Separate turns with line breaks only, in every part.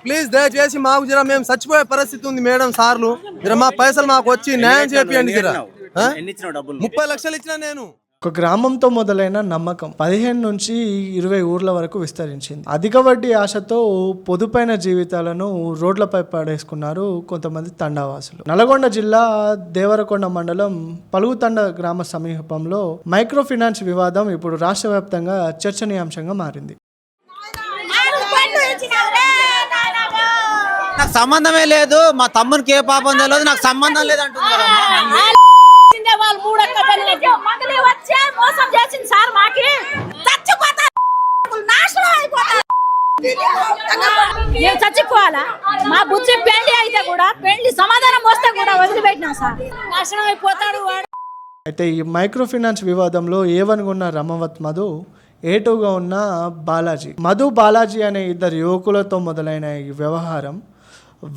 Please దయచేసి మాకు జర మేము చచ్చిపోయే పరిస్థితి ఉంది మేడం సార్లు జర మా పైసలు మాకు వచ్చి న్యాయం చేపియండి జర 30 లక్షలు ఇచ్చిన నేను.
ఒక గ్రామంతో మొదలైన నమ్మకం 15 నుంచి 20 ఊర్ల వరకు విస్తరించింది. అధిక వడ్డీ ఆశతో పొదుపైన జీవితాలను రోడ్లపై పడేసుకున్నారు కొంతమంది తండావాసులు. నల్గొండ జిల్లా దేవరకొండ మండలం పలుగుతండ గ్రామ సమీపంలో మైక్రో ఫైనాన్స్ వివాదం ఇప్పుడు రాష్ట్ర వ్యాప్తంగా చర్చనీయాంశంగా మారింది.
నాకు సంబంధమే లేదు, మా తమ్మునికి ఏ పాపం తెలియదు, నాకు సంబంధం లేదు అంటున్నారు.
చచ్చిపోవాలా మా బుద్ధి పెళ్లి అయితే కూడా పెళ్లి సమాధానం వస్తే కూడా వదిలిపెట్టినా సార్ నాశనం అయిపోతాడు వాడు.
అయితే ఈ మైక్రో ఫైనాన్స్ వివాదంలో A1గా ఉన్న రమవత్ మధు, A2గా ఉన్న బాలాజీ. మధు బాలాజీ అనే ఇద్దరు యువకులతో మొదలైన ఈ వ్యవహారం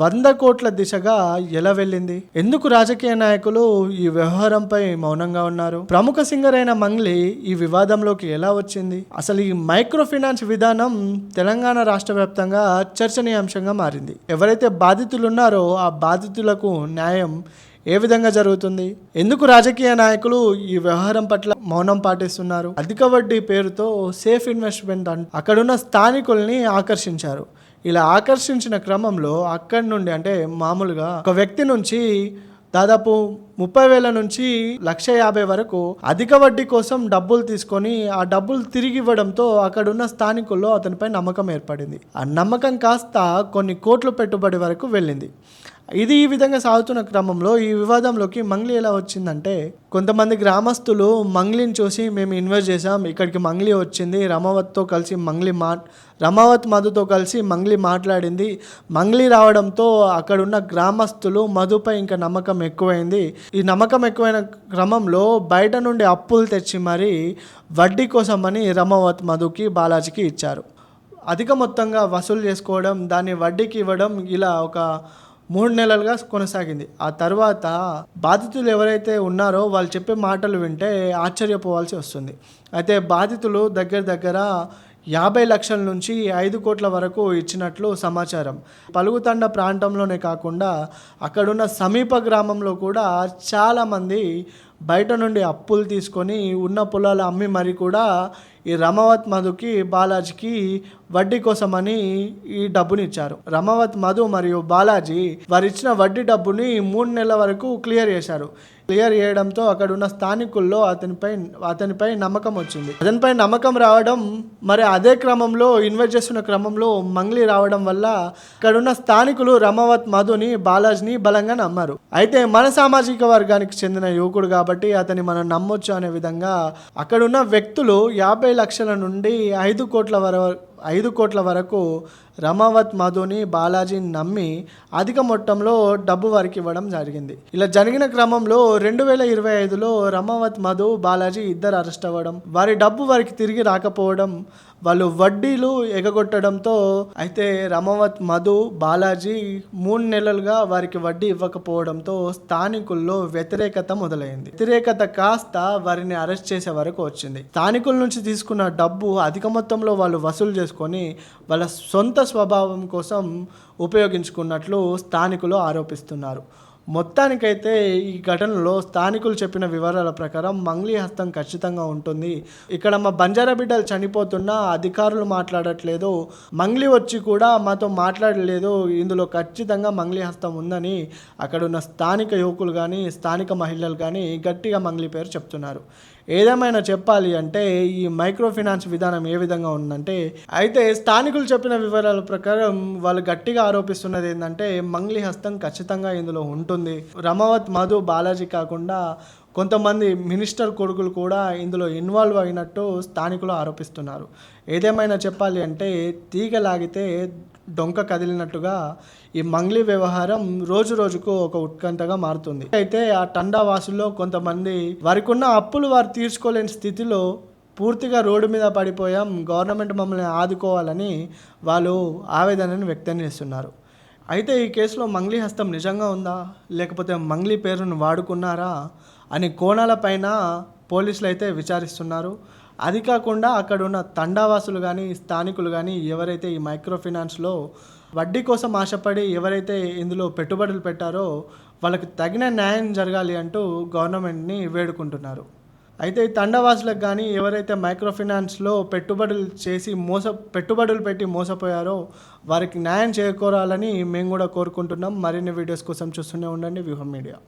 100 కోట్ల దిశగా ఎలా వెళ్ళింది? ఎందుకు రాజకీయ నాయకులు ఈ వ్యవహారంపై మౌనంగా ఉన్నారు? ప్రముఖ సింగర్ అయిన మంగ్లీ ఈ వివాదంలోకి ఎలా వచ్చింది? అసలు ఈ మైక్రో ఫైనాన్స్ విధానం తెలంగాణ రాష్ట్ర వ్యాప్తంగా చర్చనీయాంశంగా మారింది. ఎవరైతే బాధితులు ఉన్నారో ఆ బాధితులకు న్యాయం ఏ విధంగా జరుగుతుంది? ఎందుకు రాజకీయ నాయకులు ఈ వ్యవహారం పట్ల మౌనం పాటిస్తున్నారు? అధిక వడ్డీ పేరుతో సేఫ్ ఇన్వెస్ట్మెంట్ అక్కడున్న స్థానికుల్ని ఆకర్షించారు. ఇలా ఆకర్షించిన క్రమంలో అక్కడి నుండి అంటే మామూలుగా ఒక వ్యక్తి నుంచి దాదాపు 30,000 నుంచి 1,50,000 వరకు అధిక వడ్డీ కోసం డబ్బులు తీసుకొని ఆ డబ్బులు తిరిగి ఇవ్వడంతో అక్కడున్న స్థానికుల్లో అతనిపై నమ్మకం ఏర్పడింది. ఆ నమ్మకం కాస్త కొన్ని కోట్ల పెట్టుబడి వరకు వెళ్ళింది. ఇది ఈ విధంగా సాగుతున్న క్రమంలో ఈ వివాదంలోకి మంగ్లీ ఎలా వచ్చిందంటే, కొంతమంది గ్రామస్తులు మంగ్లీని చూసి మేము ఇన్వెస్ట్ చేసాం, ఇక్కడికి మంగ్లీ వచ్చింది, రమావత్ మధుతో కలిసి మంగ్లీ మాట్లాడింది. మంగ్లీ రావడంతో అక్కడున్న గ్రామస్తులు మధుపై ఇంకా నమ్మకం ఎక్కువైంది. ఈ నమ్మకం ఎక్కువైన క్రమంలో బయట నుండి అప్పులు తెచ్చి మరీ వడ్డీ కోసమని రమావత్ మధుకి బాలాజీకి ఇచ్చారు. అధిక మొత్తంగా వసూలు చేసుకోవడం, దాన్ని వడ్డీకి ఇవ్వడం ఇలా ఒక 3 నెలలుగా కొనసాగింది. ఆ తర్వాత బాధితులు ఎవరైతే ఉన్నారో వాళ్ళు చెప్పే మాటలు వింటే ఆశ్చర్యపోవాల్సి వస్తుంది. అయితే బాధితులు దగ్గర 50 లక్షల నుంచి 5 కోట్ల వరకు ఇచ్చినట్లు సమాచారం. పలుగుతండ ప్రాంతంలోనే కాకుండా అక్కడున్న సమీప గ్రామంలో కూడా చాలామంది బయట నుండి అప్పులు తీసుకొని ఉన్న పొలాలు అమ్మి మరి కూడా ఈ రమావత్ మధుకి బాలాజీకి వడ్డీ కోసమని ఈ డబ్బుని ఇచ్చారు. రమావత్ మధు మరియు బాలాజీ వారు ఇచ్చిన వడ్డీ డబ్బుని 3 నెలల వరకు క్లియర్ చేశారు. క్లియర్ చేయడంతో అక్కడ ఉన్న స్థానికుల్లో అతనిపై నమ్మకం వచ్చింది. అతనిపై నమ్మకం రావడం, మరి అదే క్రమంలో ఇన్వెస్ట్ చేస్తున్న క్రమంలో మంగ్లీ రావడం వల్ల అక్కడున్న స్థానికులు రమావత్ మధుని బాలాజీని బలంగా నమ్మారు. అయితే మన సామాజిక వర్గానికి చెందిన యువకుడు కాబట్టి అతన్ని మనం నమ్మొచ్చు అనే విధంగా అక్కడున్న వ్యక్తులు 50 లక్షల నుండి 5 కోట్ల వరకు రమావత్ మధుని బాలాజీని నమ్మి అధిక మొత్తంలో డబ్బు వారికి ఇవ్వడం జరిగింది. ఇలా జరిగిన క్రమంలో 2025లో రమావత్ మధు బాలాజీ ఇద్దరు అరెస్ట్ అవ్వడం, వారి డబ్బు వారికి తిరిగి రాకపోవడం, వాళ్ళు వడ్డీలు ఎగగొట్టడంతో అయితే రమావత్ మధు బాలాజీ 3 నెలలుగా వారికి వడ్డీ ఇవ్వకపోవడంతో స్థానికుల్లో వ్యతిరేకత మొదలైంది. వ్యతిరేకత కాస్త వారిని అరెస్ట్ చేసే వరకు వచ్చింది. స్థానికుల నుంచి తీసుకున్న డబ్బు అధిక మొత్తంలో వాళ్ళు వసూలు చేసుకొని వాళ్ళ సొంత స్వభావం కోసం ఉపయోగించుకున్నట్లు స్థానికులు ఆరోపిస్తున్నారు. మొత్తానికైతే ఈ ఘటనలో స్థానికులు చెప్పిన వివరాల ప్రకారం మంగ్లీ హస్తం ఖచ్చితంగా ఉంటుంది. ఇక్కడ మా బంజారా బిడ్డలు చనిపోతున్నా అధికారులు మాట్లాడట్లేదు, మంగ్లీ వచ్చి కూడా మాతో మాట్లాడలేదు, ఇందులో ఖచ్చితంగా మంగ్లీ హస్తం ఉందని అక్కడున్న స్థానిక యువకులు కానీ స్థానిక మహిళలు కానీ గట్టిగా మంగ్లీ పేరు చెప్తున్నారు. ఏదేమైనా చెప్పాలి అంటే ఈ మైక్రో ఫైనాన్స్ విధానం ఏ విధంగా ఉందంటే, అయితే స్థానికులు చెప్పిన వివరాల ప్రకారం వాళ్ళు గట్టిగా ఆరోపిస్తున్నది ఏంటంటే మంగ్లీ హస్తం ఖచ్చితంగా ఇందులో ఉంటుంది. రమావత్ మధు బాలాజీ కాకుండా కొంతమంది మినిస్టర్ కొడుకులు కూడా ఇందులో ఇన్వాల్వ్ అయినట్టు స్థానికులు ఆరోపిస్తున్నారు. ఏదేమైనా చెప్పాలి అంటే తీగ లాగితే డొంక కదిలినట్టుగా ఈ మంగ్లీ వ్యవహారం రోజు రోజుకు ఒక ఉత్కంఠగా మారుతుంది. అయితే ఆ తండా వాసుల్లో కొంతమంది వారికి ఉన్న అప్పులు వారు తీర్చుకోలేని స్థితిలో పూర్తిగా రోడ్డు మీద పడిపోయాం, గవర్నమెంట్ మమ్మల్ని ఆదుకోవాలని వాళ్ళు ఆవేదనను వ్యక్తం చేస్తున్నారు. అయితే ఈ కేసులో మంగ్లీ హస్తం నిజంగా ఉందా, లేకపోతే మంగ్లీ పేరును వాడుకున్నారా అని కోణాలపైన పోలీసులు అయితే విచారిస్తున్నారు. అది కాకుండా అక్కడ ఉన్న తండావాసులు కానీ స్థానికులు కానీ ఎవరైతే ఈ మైక్రో ఫైనాన్స్లో వడ్డీ కోసం ఆశపడి ఎవరైతే ఇందులో పెట్టుబడులు పెట్టారో వాళ్ళకి తగిన న్యాయం జరగాలి అంటూ గవర్నమెంట్ని వేడుకుంటున్నారు. అయితే ఈ తండావాసులకు కానీ ఎవరైతే మైక్రో ఫైనాన్స్లో పెట్టుబడులు పెట్టి మోసపోయారో వారికి న్యాయం చేకూరాలని మేము కూడా కోరుకుంటున్నాం. మరిన్ని వీడియోస్ కోసం చూస్తూనే ఉండండి వ్యూహం మీడియా.